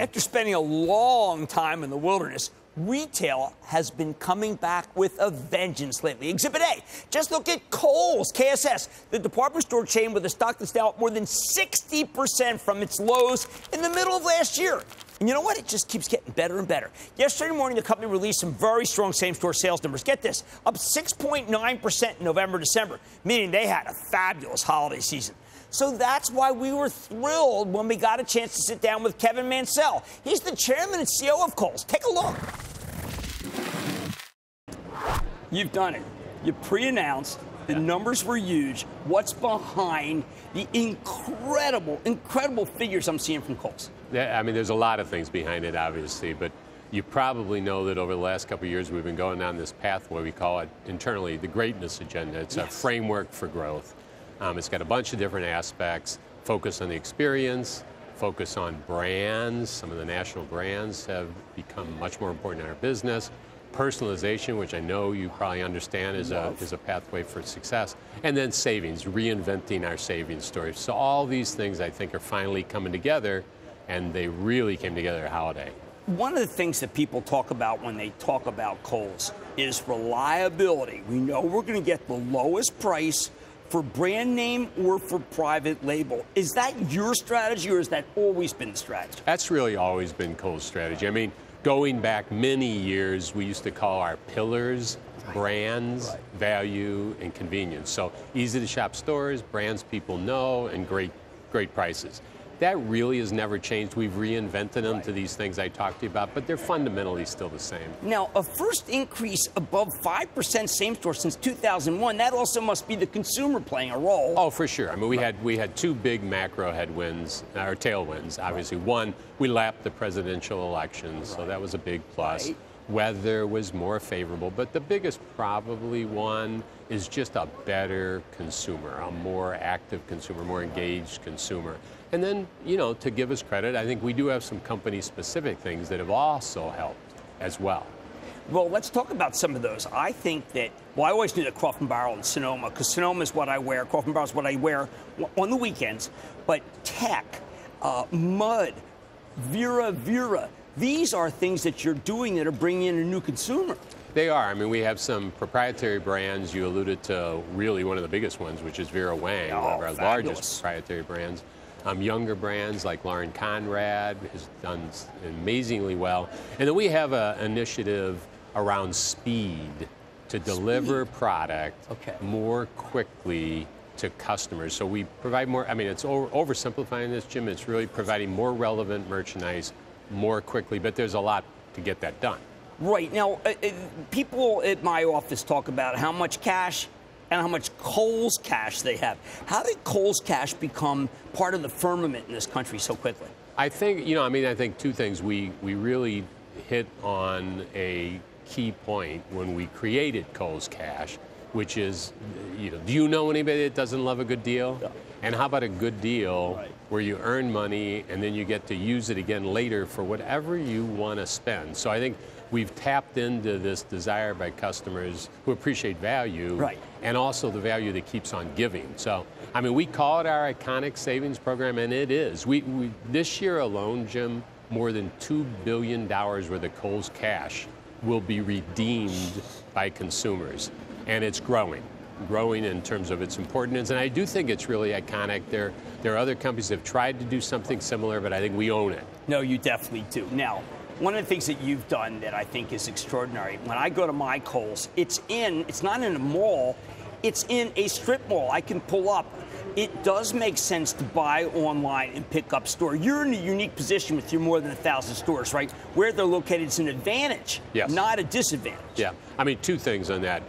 After spending a long time in the wilderness, retail has been coming back with a vengeance lately. Exhibit A, just look at Kohl's, KSS, the department store chain with a stock that's now up more than 60% from its lows in the middle of last year. And you know what? It just keeps getting better and better. Yesterday morning, the company released some very strong same-store sales numbers. Get this, up 6.9% in November, December, meaning they had a fabulous holiday season. So that's why we were thrilled when we got a chance to sit down with Kevin Mansell. He's the chairman and CEO of Kohl's. Take a look. You've done it. You pre-announced. The numbers were huge. What's behind the incredible figures I'm seeing from Kohl's? Yeah, I mean, there's a lot of things behind it, obviously, but you probably know that over the last couple of years, we've been going down this pathway. We call it internally the greatness agenda. It's a framework for growth. It's got a bunch of different aspects, focus on the experience, focus on brands. Some of the national brands have become much more important in our business. Personalization, which I know you probably understand is a pathway for success. And then savings, reinventing our savings story. So all these things I think are finally coming together, and they really came together at holiday. One of the things that people talk about when they talk about Kohl's is reliability. We know we're going to get the lowest price for brand name or for private label. Is that your strategy, or has that always been the strategy? That's really always been Kohl's strategy. I mean, going back many years, we used to call our pillars brands, value, and convenience. So easy to shop stores, brands people know, and great prices. That really has never changed. We've reinvented them to these things I talked to you about, but they're fundamentally still the same. Now, a first increase above 5% same store since 2001, that also must be the consumer playing a role. Oh, for sure. I mean, we had two big macro headwinds, or tailwinds, obviously. One, we lapped the presidential elections, so that was a big plus. Weather was more favorable, but the biggest probably one is just a better consumer, a more active consumer, more engaged consumer. And then, you know, to give us credit, I think we do have some company-specific things that have also helped as well. Well, let's talk about some of those. I think that, well, I always knew that Croft & Barrel and Sonoma, because Sonoma is what I wear, Croft & Barrel is what I wear on the weekends, but Tech, Mud, Vera, these are things that you're doing that are bringing in a new consumer. They are. I mean, we have some proprietary brands. You alluded to really one of the biggest ones, which is Vera Wang, one of our largest proprietary brands. Younger brands like Lauren Conrad has done amazingly well. And then we have an initiative around speed to deliver product more quickly to customers. So we provide more, I mean, it's oversimplifying this, Jim. It's really providing more relevant merchandise more quickly, but there's a lot to get that done. Right. Now, people at my office talk about how much cash and how much Kohl's cash they have. How did Kohl's cash become part of the firmament in this country so quickly? I think, I think two things. We really hit on a key point when we created Kohl's Cash, which is, do you know anybody that doesn't love a good deal? No. And how about a good deal where you earn money and then you get to use it again later for whatever you want to spend? So I think we've tapped into this desire by customers who appreciate value and also the value that keeps on giving. So, I mean, we call it our iconic savings program, and it is. We this year alone, Jim, more than $2 billion worth of Kohl's Cash will be redeemed by consumers, and it's growing in terms of its importance. And I do think it's really iconic. There are other companies that have tried to do something similar, but I think we own it. No, you definitely do. Now, one of the things that you've done that I think is extraordinary, when I go to my Kohl's, it's not in a mall, it's in a strip mall. I can pull up. It does make sense to buy online and pick up store. You're in a unique position with your more than 1,000 stores, right? Where they're located is an advantage, not a disadvantage. Yeah, I mean, two things on that.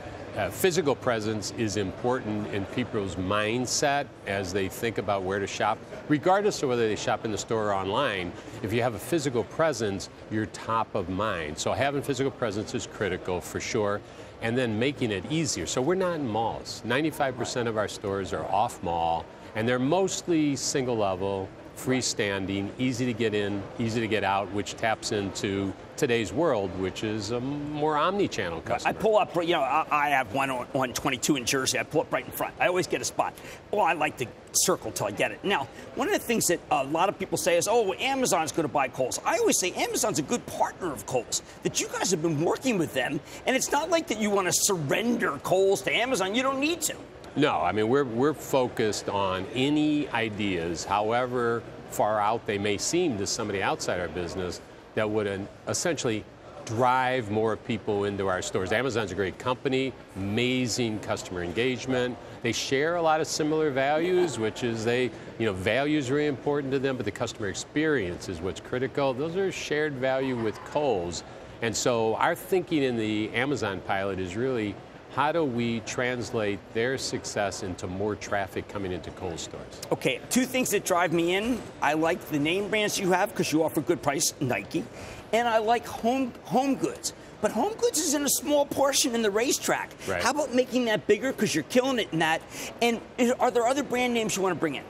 Physical presence is important in people's mindset as they think about where to shop. Regardless of whether they shop in the store or online, if you have a physical presence, you're top of mind. So having physical presence is critical for sure, and then making it easier. So we're not in malls. 95% of our stores are off mall, and they're mostly single level, freestanding, easy to get in, easy to get out, which taps into today's world, which is a more omni-channel customer. I pull up, I have one on 22 in Jersey. I pull up right in front. I always get a spot. Well, I like to circle till I get it. Now, one of the things that a lot of people say is, oh, Amazon's going to buy Kohl's. I always say Amazon's a good partner of Kohl's, that you guys have been working with them, and it's not like that you want to surrender Kohl's to Amazon. You don't need to. No, I mean, we're focused on any ideas, however far out they may seem to somebody outside our business, that would essentially drive more people into our stores. Amazon's a great company, amazing customer engagement. They share a lot of similar values, which is value is really important to them, but the customer experience is what's critical. Those are shared value with Kohl's. And so our thinking in the Amazon pilot is really, how do we translate their success into more traffic coming into Kohl's stores? Okay, two things that drive me in. I like the name brands you have because you offer good price, Nike, and I like home goods. But home goods is in a small portion in the racetrack. Right. How about making that bigger because you're killing it in that? And are there other brand names you want to bring in?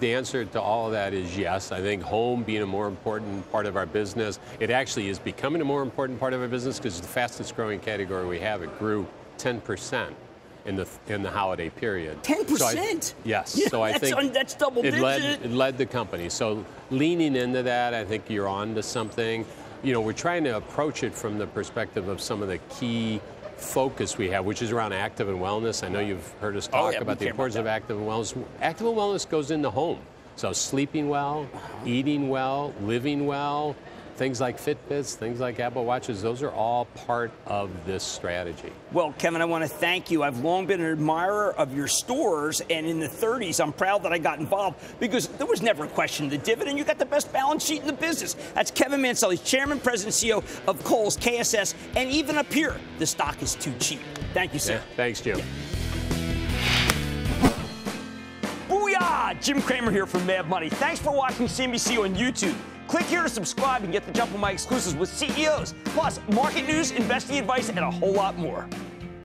The answer to all of that is yes. I think home being a more important part of our business, it actually is becoming a more important part of our business because it's the fastest growing category we have. It grew 10% in the holiday period. 10%? Yes. Yeah, so I think that's double digit. It led the company. So leaning into that, I think you're on to something. We're trying to approach it from the perspective of some of the key focus we have, which is around active and wellness. I know you've heard us talk about the importance of active and wellness. Active and wellness goes in the home. So sleeping well, eating well, living well, things like Fitbits, things like Apple Watches, those are all part of this strategy. Well, Kevin, I want to thank you. I've long been an admirer of your stores, and in the 30s, I'm proud that I got involved because there was never a question of the dividend. You got the best balance sheet in the business. That's Kevin Mansell. He's Chairman, President, CEO of Kohl's, KSS, and even up here, the stock is too cheap. Thank you, sir. Yeah, thanks, Jim. Yeah. Booyah! Jim Cramer here from Mad Money. Thanks for watching CNBC on YouTube. Click here to subscribe and get the jump on my exclusives with CEOs, plus market news, investing advice, and a whole lot more.